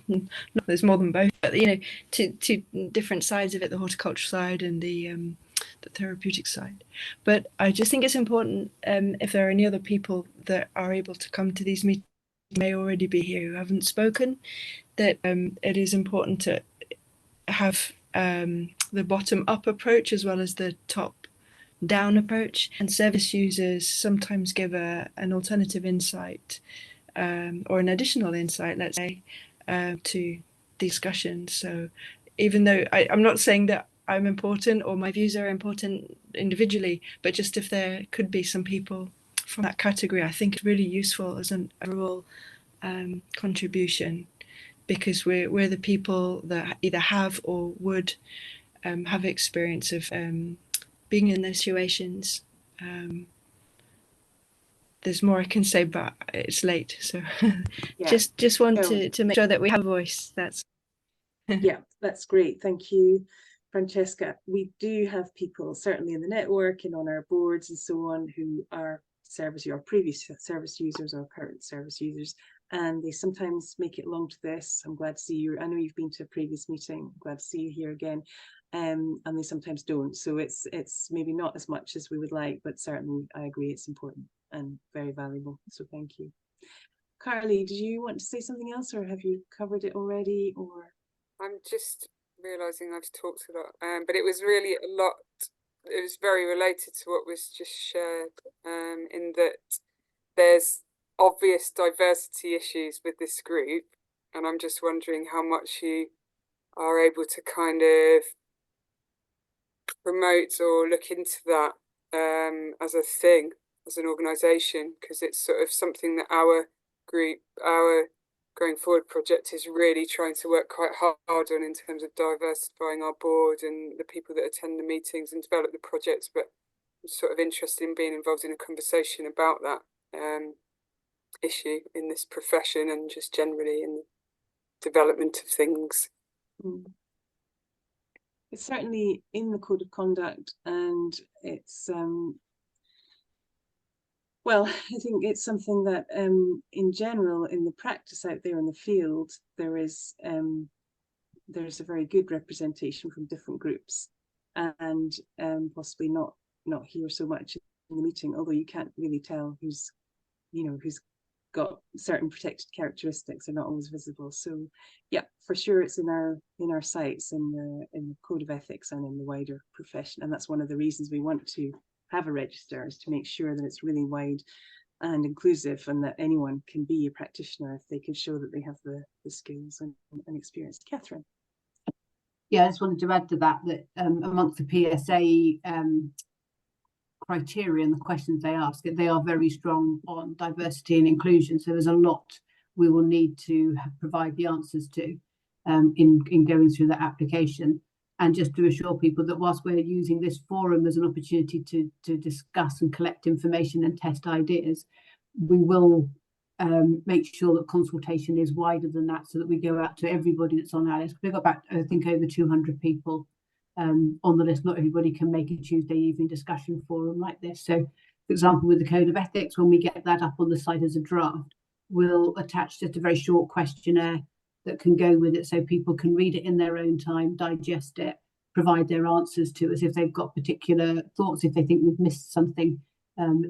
there's more than both, but you know, two different sides of it, the horticulture side and the therapeutic side. But I just think it's important, if there are any other people that are able to come to these meetings, may already be here who haven't spoken, that it is important to have the bottom-up approach as well as the top-down approach. And service users sometimes give an alternative insight or an additional insight, let's say, to discussions. So even though I'm not saying that I'm important or my views are important individually, but just if there could be some people from that category, I think it's really useful as an overall contribution, because we're the people that either have or would have experience of being in those situations. There's more I can say, but it's late. So yeah. just want to make sure that we have a voice. That's yeah, that's great. Thank you, Francesca. We do have people certainly in the network and on our boards and so on who are previous service users or current service users, and they sometimes make it along to this. I'm glad to see you. I know you've been to a previous meeting. I'm glad to see you here again. And they sometimes don't. So it's maybe not as much as we would like, but certainly I agree it's important and very valuable. So thank you. Carly, did you want to say something else, or have you covered it already? Or I'm just realizing I've talked a lot, but it was really a lot. It was very related to what was just shared, in that there's obvious diversity issues with this group, and I'm just wondering how much you are able to kind of promote or look into that as a thing, as an organisation, because it's sort of something that our group, our Going Forward project is really trying to work quite hard on in terms of diversifying our board and the people that attend the meetings and develop the projects. But I'm sort of interested in being involved in a conversation about that issue in this profession and just generally in the development of things. it's certainly in the code of conduct, and it's well, I think it's something that in general, in the practice out there in the field, there's a very good representation from different groups, and possibly not here so much in the meeting, although you can't really tell who's got certain protected characteristics are not always visible. So yeah, for sure it's in our sites, in the code of ethics and in the wider profession, and that's one of the reasons we want to have a register, is to make sure that it's really wide and inclusive, and that anyone can be a practitioner if they can show that they have the skills and experience. Catherine. Yeah, I just wanted to add to that amongst the PSA criteria and the questions they ask, they are very strong on diversity and inclusion. So there's a lot we will need to provide the answers to in going through that application. And just to assure people that whilst we're using this forum as an opportunity to discuss and collect information and test ideas, we will make sure that consultation is wider than that, so that we go out to everybody that's on our list. We've got back, I think, over 200 people on the list. Not everybody can make a Tuesday evening discussion forum like this. So, for example, with the Code of Ethics, when we get that up on the site as a draft, we'll attach just a very short questionnaire that can go with it, so people can read it in their own time, digest it, provide their answers to us if they've got particular thoughts, if they think we've missed something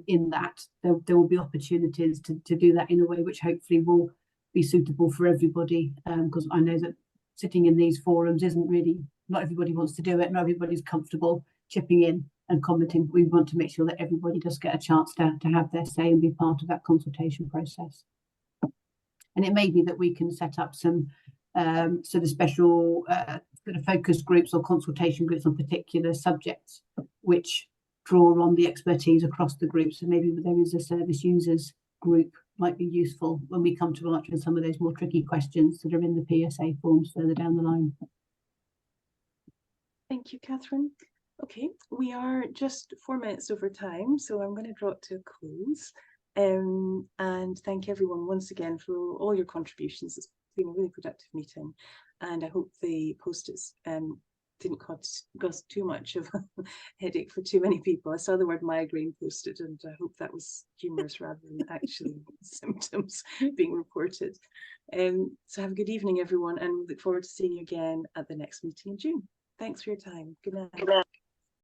in that. There will be opportunities to do that in a way which hopefully will be suitable for everybody, because I know that sitting in these forums isn't really, not everybody wants to do it, not everybody's comfortable chipping in and commenting. We want to make sure that everybody does get a chance to have their say and be part of that consultation process. And it may be that we can set up some sort of special sort of focus groups or consultation groups on particular subjects which draw on the expertise across the group. So maybe there is a service users group might be useful when we come to answering some of those more tricky questions that are in the PSA forms further down the line. Thank you, Catherine. Okay, we are just 4 minutes over time, so I'm going to draw it to a close. And thank everyone once again for all your contributions. It's been a really productive meeting, and I hope the post-its didn't cause too much of a headache for too many people. I saw the word migraine posted, and I hope that was humorous rather than actually symptoms being reported. So have a good evening, everyone, and we look forward to seeing you again at the next meeting in June. Thanks for your time. Good night.